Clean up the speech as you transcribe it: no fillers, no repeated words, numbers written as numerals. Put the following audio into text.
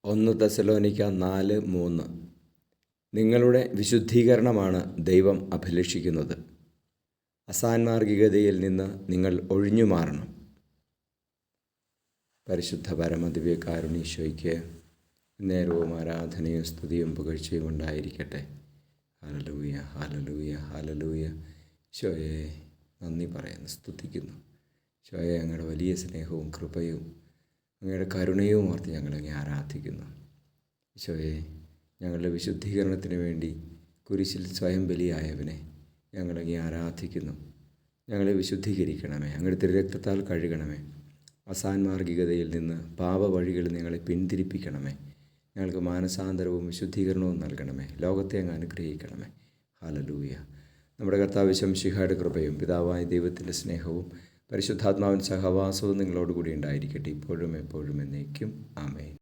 1 തെസ്സലോനിക്ക 4:3. നിങ്ങളുടെ വിശുദ്ധീകരണമാണ് ദൈവം അഭിലഷിക്കുന്നത്. അസാന്മാർഗികതയിൽ നിന്ന് നിങ്ങൾ ഒഴിഞ്ഞു മാറണം. പരിശുദ്ധ പരമദിവ്യകാരുണീശോയ്ക്ക് നേരവും ആരാധനയും സ്തുതിയും പുകഴ്ചയും ഉണ്ടായിരിക്കട്ടെ. Hallelujah, hallelujah, hallelujah. ഈശോയെ നന്ദി പറയുന്നു, സ്തുതിക്കുന്നു. ഈശോയെ അങ്ങയുടെ വലിയ സ്നേഹവും കൃപയും അങ്ങയുടെ കരുണയും ഓർത്ത് ഞങ്ങളങ്ങെ ആരാധിക്കുന്നു. ഈശോയെ ഞങ്ങളുടെ വിശുദ്ധീകരണത്തിന് വേണ്ടി കുരിശിൽ സ്വയം ബലിയായവനെ ഞങ്ങളങ്ങെ ആരാധിക്കുന്നു. ഞങ്ങളെ വിശുദ്ധീകരിക്കണമേ, അങ്ങയുടെ തിരുരക്തത്താൽ കഴുകണമേ. അസാന്മാർഗികതയിൽ നിന്ന് പാപവഴികളിൽ ഞങ്ങളെ പിന്തിരിപ്പിക്കണമേ. ഞങ്ങൾക്ക് മാനസാന്തരവും വിശുദ്ധീകരണവും നൽകണമേ. ലോകത്തെ അങ്ങ് അനുഗ്രഹിക്കണമേ. ഹല്ലേലൂയ. നമ്മുടെ കർത്താവ് ശംശിഹായുടെ കൃപയും പിതാവായ ദൈവത്തിൻ്റെ സ്നേഹവും പരിശുദ്ധാത്മാവിൻ സഹവാസവും നിങ്ങളോടുകൂടി ഉണ്ടായിരിക്കട്ടെ, ഇപ്പോഴും എപ്പോഴും എന്നേക്കും. ആമേൻ.